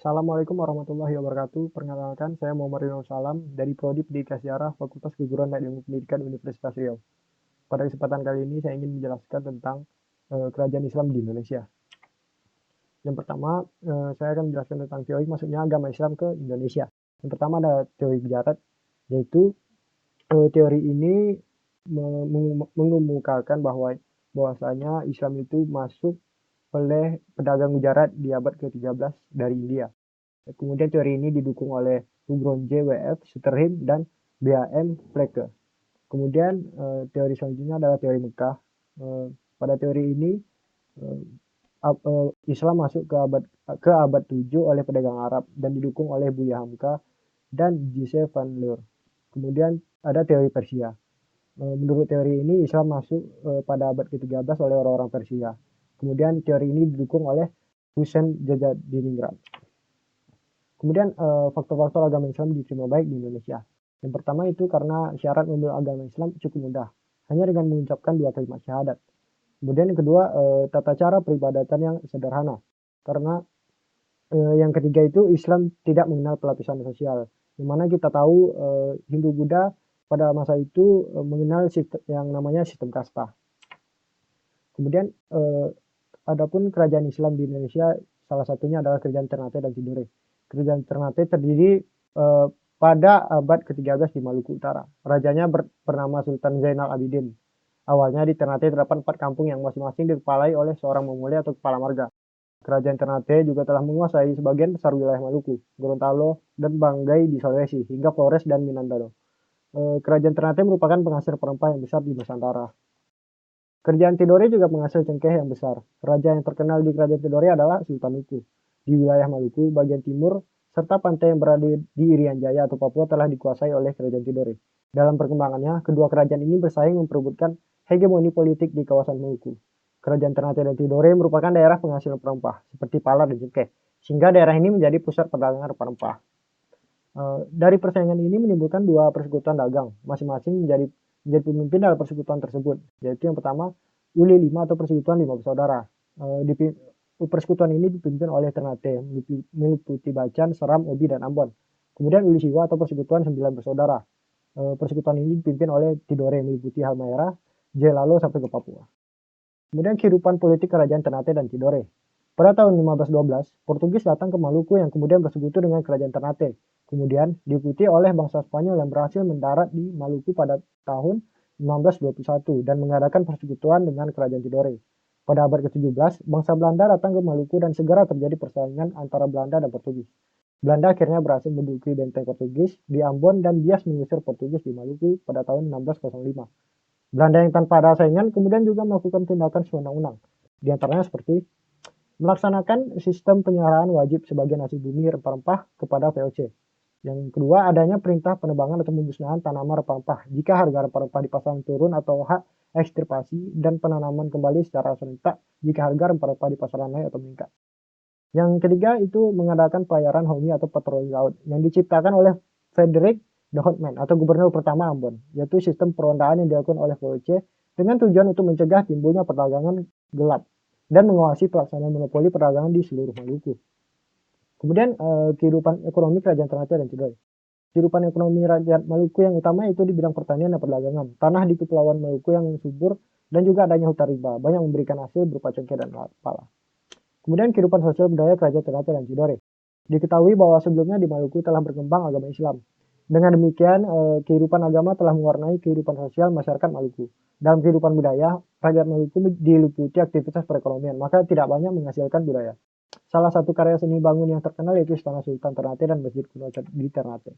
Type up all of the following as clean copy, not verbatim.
Assalamualaikum warahmatullahi wabarakatuh. Perkenalkan, saya Muhammad Rinal Salam dari Prodi Pendidikan Sejarah Fakultas Keguruan dan Ilmu Pendidikan Universitas Riau. Pada kesempatan kali ini saya ingin menjelaskan tentang kerajaan Islam di Indonesia. Yang pertama, saya akan menjelaskan tentang teori masuknya agama Islam ke Indonesia. Yang pertama ada teori Bajarat, yaitu teori ini mengemukakan bahwasanya Islam itu masuk oleh pedagang Gujarat di abad ke-13 dari India. Kemudian teori ini didukung oleh Ugronje W.F. Sutterheim dan B.A.M. Flecke. Kemudian teori selanjutnya adalah teori Mekah. Pada teori ini Islam masuk ke abad 7 oleh pedagang Arab dan didukung oleh Buya Hamka dan J.C. van Leur. Kemudian ada teori Persia. Menurut teori ini Islam masuk pada abad ke-13 oleh orang-orang Persia. Kemudian teori ini didukung oleh Hussein Jajadiningrat. Kemudian faktor-faktor agama Islam diterima baik di Indonesia. Yang pertama itu karena syarat memeluk agama Islam cukup mudah, hanya dengan mengucapkan 2 kalimat syahadat. Kemudian yang kedua, tata cara peribadatan yang sederhana. Karena yang ketiga itu Islam tidak mengenal pelapisan sosial. Di mana kita tahu Hindu Buddha pada masa itu mengenal sistem yang namanya sistem kasta. Kemudian adapun kerajaan Islam di Indonesia salah satunya adalah Kerajaan Ternate dan Tidore. Kerajaan Ternate terdiri pada abad ke-13 di Maluku Utara. Rajanya bernama Sultan Zainal Abidin. Awalnya di Ternate terdapat 4 kampung yang masing-masing dikepalai oleh seorang memulai atau kepala marga. Kerajaan Ternate juga telah menguasai sebagian besar wilayah Maluku, Gorontalo, dan Banggai di Sulawesi, hingga Flores dan Mindanao. Kerajaan Ternate merupakan penghasil perempah yang besar di Nusantara. Kerajaan Tidore juga penghasil cengkeh yang besar. Raja yang terkenal di Kerajaan Tidore adalah Sultan Uku. Di wilayah Maluku bagian timur, serta pantai yang berada di Irian Jaya atau Papua telah dikuasai oleh Kerajaan Tidore. Dalam perkembangannya, kedua kerajaan ini bersaing memperebutkan hegemoni politik di kawasan Maluku. Kerajaan Ternate dan Tidore merupakan daerah penghasil rempah, seperti pala dan cengkeh, sehingga daerah ini menjadi pusat perdagangan rempah-rempah. Dari persaingan ini menimbulkan 2 persekutuan dagang, masing-masing menjadi pemimpin dalam persekutuan tersebut, yaitu yang pertama Uli 5 atau persekutuan 5 bersaudara. Persekutuan ini dipimpin oleh Ternate, meliputi Bacan, Seram, Obi, dan Ambon. Kemudian Uli Siwa atau persekutuan 9 bersaudara. Persekutuan ini dipimpin oleh Tidore, meliputi Halmahera, Jelalo, sampai ke Papua. Kemudian kehidupan politik kerajaan Ternate dan Tidore. Pada tahun 1512, Portugis datang ke Maluku yang kemudian bersekutu dengan kerajaan Ternate. Kemudian diikuti oleh bangsa Spanyol yang berhasil mendarat di Maluku pada tahun 1521 dan mengadakan persekutuan dengan kerajaan Tidore. Pada abad ke-17, bangsa Belanda datang ke Maluku dan segera terjadi persaingan antara Belanda dan Portugis. Belanda akhirnya berhasil menduduki benteng Portugis di Ambon dan bias mengusir Portugis di Maluku pada tahun 1605. Belanda yang tanpa ada saingan kemudian juga melakukan tindakan sewenang-wenang. Di antaranya seperti melaksanakan sistem penyerahan wajib sebagian hasil bumi rempah-rempah kepada VOC. Yang kedua, adanya perintah penebangan atau pemusnahan tanaman rempah-rempah jika harga rempah-rempah di pasaran turun atau hak ekstirpasi dan penanaman kembali secara serentak jika harga rempah-rempah di pasaran naik atau meningkat. Yang ketiga itu mengadakan pelayaran homi atau patroli laut yang diciptakan oleh Frederick de Houtman atau gubernur pertama Ambon, yaitu sistem perondaan yang dilakukan oleh VOC dengan tujuan untuk mencegah timbulnya perdagangan gelap dan mengawasi pelaksanaan monopoli perdagangan di seluruh Maluku. Kemudian kehidupan ekonomi kerajaan Ternate dan Tidore. Kehidupan ekonomi rakyat Maluku yang utama itu di bidang pertanian dan perdagangan. Tanah di Kepulauan Maluku yang subur dan juga adanya hutan rimba banyak memberikan hasil berupa cengkeh dan pala. Kemudian kehidupan sosial budaya kerajaan Ternate dan Tidore. Diketahui bahwa sebelumnya di Maluku telah berkembang agama Islam. Dengan demikian, kehidupan agama telah mewarnai kehidupan sosial masyarakat Maluku. Dalam kehidupan budaya, rakyat Maluku diliputi aktivitas perekonomian, maka tidak banyak menghasilkan budaya. Salah satu karya seni bangun yang terkenal yaitu Istana Sultan Ternate dan Masjid Kuno di Ternate.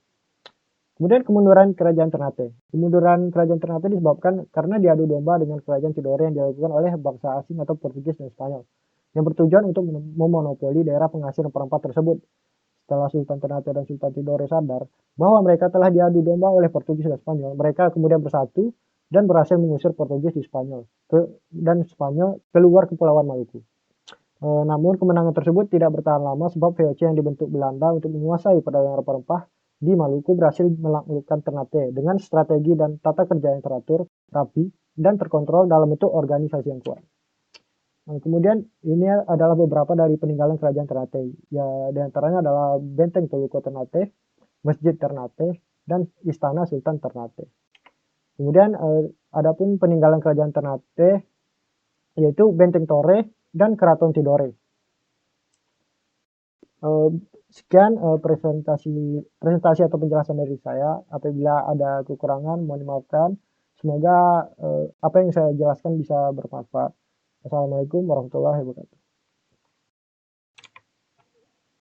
Kemudian kemunduran kerajaan Ternate. Kemunduran kerajaan Ternate disebabkan karena diadu domba dengan kerajaan Tidore yang dilakukan oleh bangsa asing atau Portugis dan Spanyol, yang bertujuan untuk memonopoli daerah penghasil rempah-rempah tersebut. Setelah Sultan Ternate dan Sultan Tidore sadar bahwa mereka telah diadu domba oleh Portugis dan Spanyol, mereka kemudian bersatu dan berhasil mengusir Portugis di Spanyol dan Spanyol keluar Kepulauan Maluku. Namun kemenangan tersebut tidak bertahan lama sebab VOC yang dibentuk Belanda untuk menguasai perdagangan rempah-rempah di Maluku berhasil menaklukkan Ternate dengan strategi dan tata kerja yang teratur, rapi, dan terkontrol dalam bentuk organisasi yang kuat. Kemudian ini adalah beberapa dari peninggalan kerajaan Ternate. Ya, di antaranya adalah Benteng Toluko Ternate, Masjid Ternate, dan Istana Sultan Ternate. Kemudian adapun peninggalan kerajaan Ternate yaitu Benteng Tore dan Keraton Tidore. Sekian presentasi atau penjelasan dari saya. Apabila ada kekurangan mohon dimaafkan. Semoga apa yang saya jelaskan bisa bermanfaat. Assalamualaikum warahmatullahi wabarakatuh.